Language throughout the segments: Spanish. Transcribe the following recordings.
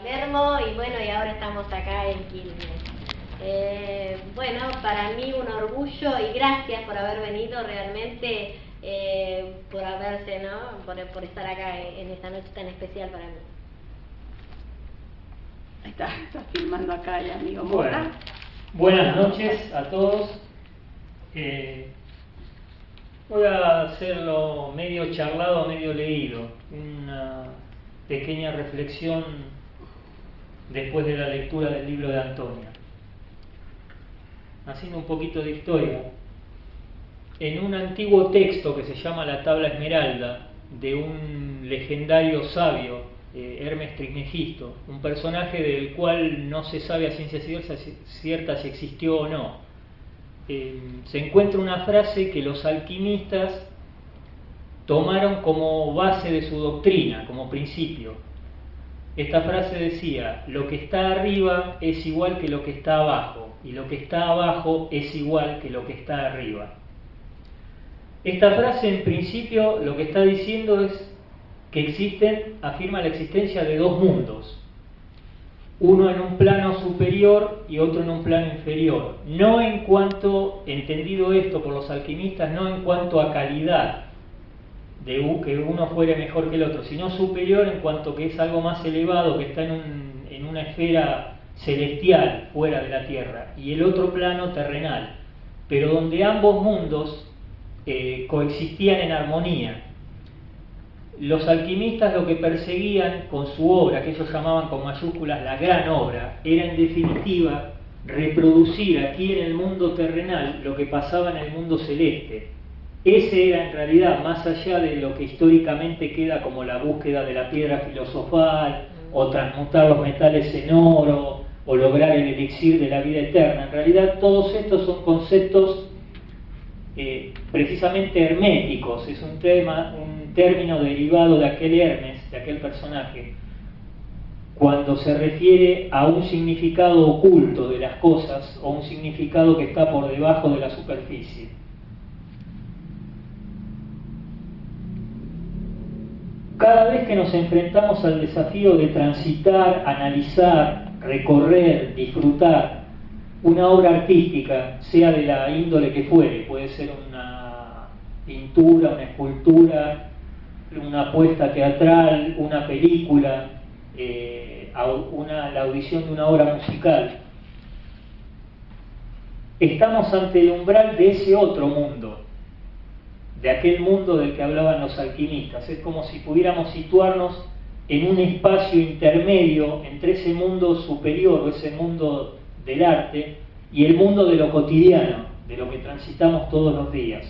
Palermo y bueno, y ahora estamos acá en Quilmes. Bueno, para mí un orgullo y gracias por haber venido realmente, por haberse, ¿no? Por estar acá en esta noche tan especial para mí. Estás filmando acá el amigo Mora. Bueno, buenas noches a todos. Voy a hacerlo medio charlado, medio leído. Una pequeña reflexión después de la lectura del libro de Antonia. Haciendo un poquito de historia. En un antiguo texto que se llama La Tabla Esmeralda, de un legendario sabio, Hermes Trismegisto, un personaje del cual no se sabe a ciencia cierta si existió o no, se encuentra una frase que los alquimistas tomaron como base de su doctrina, como principio. Esta frase decía: lo que está arriba es igual que lo que está abajo, y lo que está abajo es igual que lo que está arriba. Esta frase, en principio, lo que está diciendo es que afirma la existencia de dos mundos, uno en un plano superior y otro en un plano inferior, no en cuanto, entendido esto por los alquimistas, no en cuanto a calidad, de que uno fuere mejor que el otro, sino superior en cuanto que es algo más elevado, que está en una esfera celestial fuera de la Tierra, y el otro plano terrenal, pero donde ambos mundos coexistían en armonía. Los alquimistas lo que perseguían con su obra, que ellos llamaban con mayúsculas la gran obra, era en definitiva reproducir aquí en el mundo terrenal lo que pasaba en el mundo celeste. Ese era en realidad, más allá de lo que históricamente queda como la búsqueda de la piedra filosofal, o transmutar los metales en oro, o lograr el elixir de la vida eterna. En realidad todos estos son conceptos precisamente herméticos, es un término derivado de aquel Hermes, de aquel personaje, cuando se refiere a un significado oculto de las cosas o un significado que está por debajo de la superficie. Cada vez que nos enfrentamos al desafío de transitar, analizar, recorrer, disfrutar una obra artística, sea de la índole que fuere, puede ser una pintura, una escultura, una puesta teatral, una película, la audición de una obra musical, estamos ante el umbral de ese otro mundo, de aquel mundo del que hablaban los alquimistas. Es como si pudiéramos situarnos en un espacio intermedio entre ese mundo superior o ese mundo del arte y el mundo de lo cotidiano, de lo que transitamos todos los días.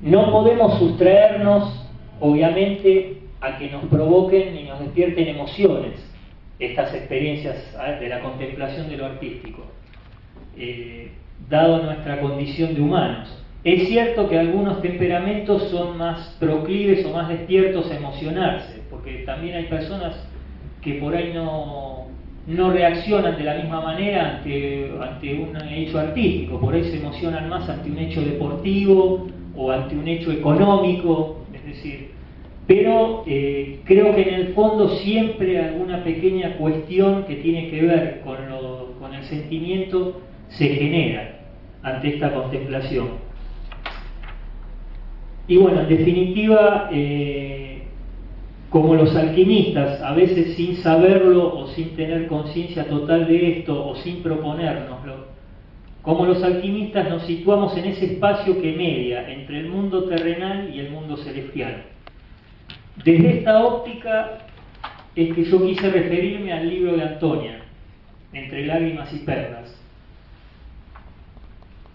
No podemos sustraernos, obviamente, a que nos provoquen y nos despierten emociones estas experiencias de la contemplación de lo artístico, dado nuestra condición de humanos. Es cierto que algunos temperamentos son más proclives o más despiertos a emocionarse, porque también hay personas que por ahí no reaccionan de la misma manera ante un hecho artístico, por ahí se emocionan más ante un hecho deportivo o ante un hecho económico, es decir, pero creo que en el fondo siempre alguna pequeña cuestión que tiene que ver con el sentimiento se genera ante esta contemplación. Y bueno, en definitiva, como los alquimistas, a veces sin saberlo o sin tener conciencia total de esto o sin proponérnoslo, como los alquimistas nos situamos en ese espacio que media entre el mundo terrenal y el mundo celestial. Desde esta óptica es que yo quise referirme al libro de Antonia, Entre lágrimas y perlas.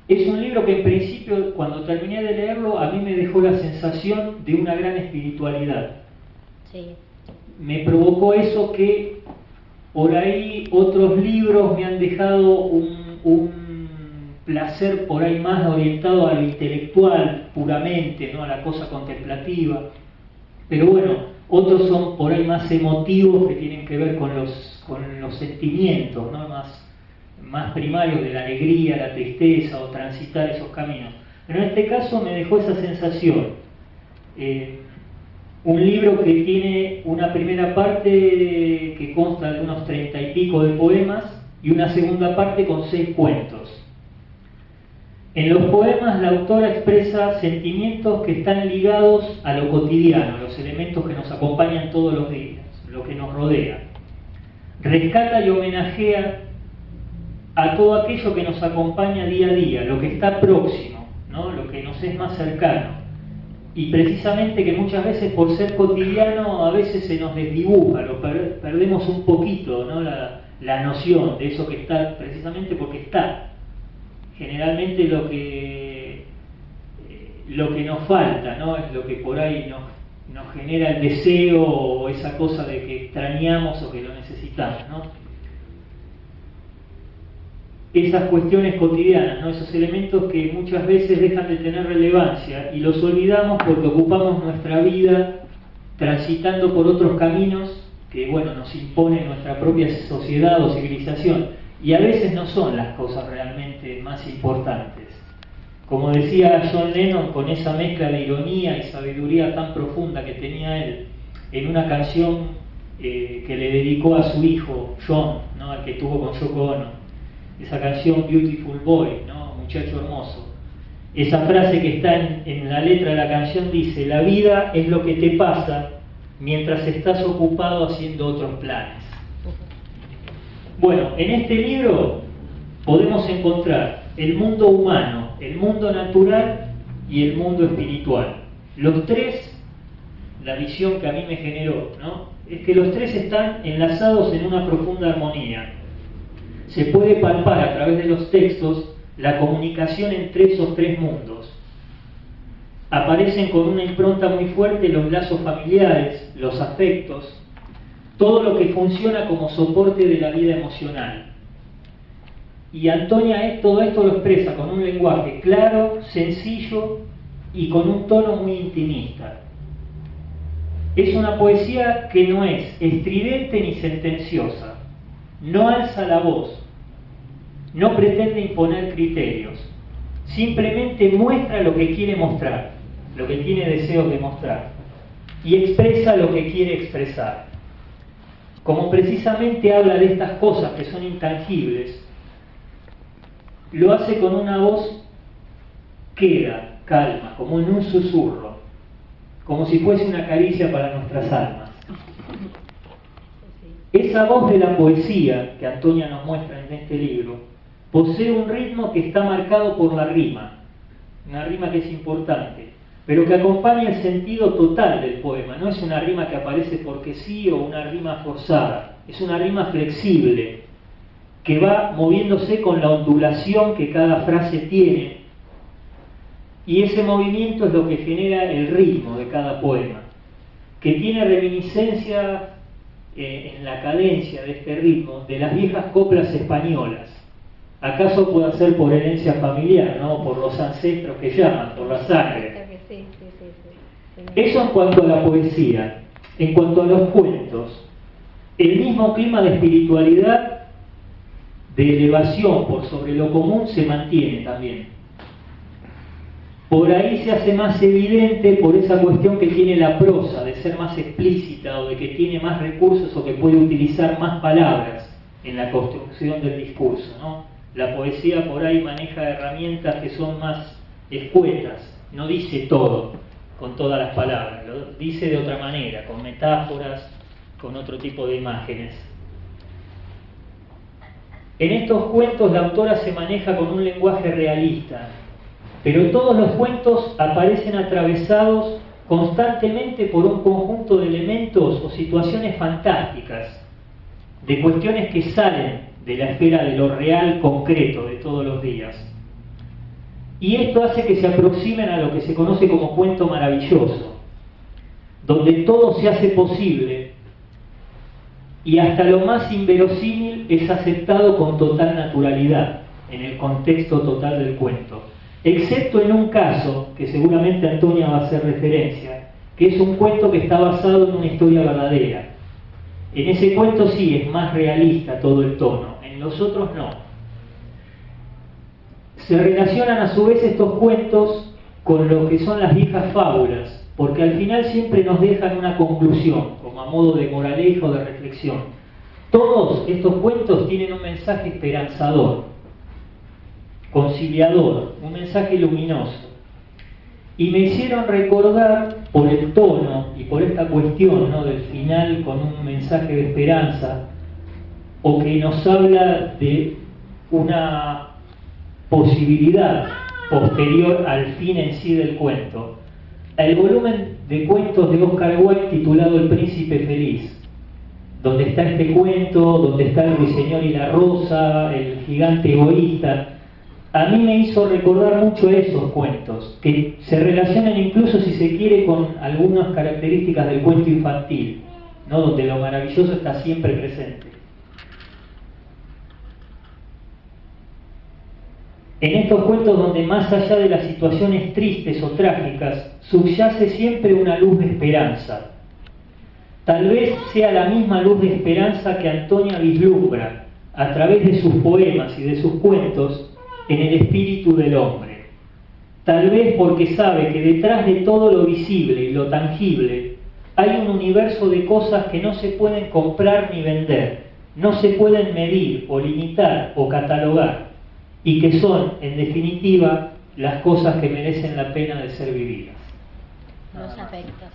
Es un libro que en principio, cuando terminé de leerlo, a mí me dejó la sensación de una gran espiritualidad. Sí. Me provocó eso que por ahí otros libros me han dejado un placer por ahí más orientado a lo intelectual puramente, ¿no? A la cosa contemplativa. Pero bueno, otros son por ahí más emotivos, que tienen que ver con los sentimientos, ¿no? Más primarios de la alegría, la tristeza o transitar esos caminos. Pero en este caso me dejó esa sensación. Un libro que tiene una primera parte que consta de unos 30 y pico de poemas, y una segunda parte con 6 cuentos. En los poemas la autora expresa sentimientos que están ligados a lo cotidiano, los elementos que nos acompañan todos los días, lo que nos rodea. Rescata y homenajea a todo aquello que nos acompaña día a día, lo que está próximo, ¿no? Lo que nos es más cercano. Y precisamente que muchas veces por ser cotidiano a veces se nos desdibuja, perdemos un poquito, ¿no? la noción de eso que está, precisamente porque está. Generalmente lo que nos falta, ¿no? Es lo que por ahí nos genera el deseo o esa cosa de que extrañamos o que lo necesitamos, ¿no? Esas cuestiones cotidianas, ¿no? Esos elementos que muchas veces dejan de tener relevancia y los olvidamos porque ocupamos nuestra vida transitando por otros caminos que, bueno, nos impone nuestra propia sociedad o civilización. Y a veces no son las cosas realmente más importantes. Como decía John Lennon, con esa mezcla de ironía y sabiduría tan profunda que tenía él, en una canción que le dedicó a su hijo, John, ¿no? Al que tuvo con Yoko Ono, esa canción Beautiful Boy, ¿no? Muchacho hermoso. Esa frase que está en la letra de la canción dice: la vida es lo que te pasa mientras estás ocupado haciendo otros planes. Bueno, en este libro podemos encontrar el mundo humano, el mundo natural y el mundo espiritual. Los tres, la visión que a mí me generó, ¿no? Es que los tres están enlazados en una profunda armonía. Se puede palpar a través de los textos la comunicación entre esos tres mundos. Aparecen con una impronta muy fuerte los lazos familiares, los afectos, todo lo que funciona como soporte de la vida emocional. Y Antonia todo esto lo expresa con un lenguaje claro, sencillo y con un tono muy intimista. Es una poesía que no es estridente ni sentenciosa, no alza la voz, no pretende imponer criterios, simplemente muestra lo que quiere mostrar, lo que tiene deseos de mostrar, y expresa lo que quiere expresar. Como precisamente habla de estas cosas que son intangibles, lo hace con una voz queda, calma, como en un susurro, como si fuese una caricia para nuestras almas. Esa voz de la poesía que Antonia nos muestra en este libro posee un ritmo que está marcado por la rima, una rima que es importante, pero que acompaña el sentido total del poema. No es una rima que aparece porque sí o una rima forzada, es una rima flexible que va moviéndose con la ondulación que cada frase tiene, y ese movimiento es lo que genera el ritmo de cada poema, que tiene reminiscencia en la cadencia de este ritmo de las viejas coplas españolas. ¿Acaso puede ser por herencia familiar, ¿no? Por los ancestros que llaman, por la sangre? Sí. Eso en cuanto a la poesía. En cuanto a los cuentos, el mismo clima de espiritualidad, de elevación por sobre lo común, se mantiene también. Por ahí se hace más evidente por esa cuestión que tiene la prosa, de ser más explícita o de que tiene más recursos o que puede utilizar más palabras en la construcción del discurso, ¿no? La poesía por ahí maneja herramientas que son más escuetas, no dice todo con todas las palabras, lo dice de otra manera, con metáforas, con otro tipo de imágenes. En estos cuentos la autora se maneja con un lenguaje realista, pero todos los cuentos aparecen atravesados constantemente por un conjunto de elementos o situaciones fantásticas, de cuestiones que salen de la esfera de lo real concreto de todos los días. Y esto hace que se aproximen a lo que se conoce como cuento maravilloso, donde todo se hace posible y hasta lo más inverosímil es aceptado con total naturalidad en el contexto total del cuento, excepto en un caso que seguramente Antonia va a hacer referencia, que es un cuento que está basado en una historia verdadera. En ese cuento sí es más realista todo el tono, en los otros no. Se relacionan a su vez estos cuentos con lo que son las viejas fábulas, porque al final siempre nos dejan una conclusión, como a modo de moraleja o de reflexión. Todos estos cuentos tienen un mensaje esperanzador, conciliador, un mensaje luminoso. Y me hicieron recordar, por el tono y por esta cuestión, ¿no?, del final con un mensaje de esperanza, o que nos habla de una posibilidad posterior al fin en sí del cuento, el volumen de cuentos de Oscar Wilde titulado El Príncipe Feliz, donde está este cuento, donde está el ruiseñor y la rosa, el gigante egoísta. A mí me hizo recordar mucho esos cuentos, que se relacionan incluso, si se quiere, con algunas características del cuento infantil, ¿no?, donde lo maravilloso está siempre presente. En estos cuentos donde más allá de las situaciones tristes o trágicas, subyace siempre una luz de esperanza. Tal vez sea la misma luz de esperanza que Antonia vislumbra, a través de sus poemas y de sus cuentos, en el espíritu del hombre. Tal vez porque sabe que detrás de todo lo visible y lo tangible hay un universo de cosas que no se pueden comprar ni vender, no se pueden medir o limitar o catalogar, y que son, en definitiva, las cosas que merecen la pena de ser vividas. Los afectos.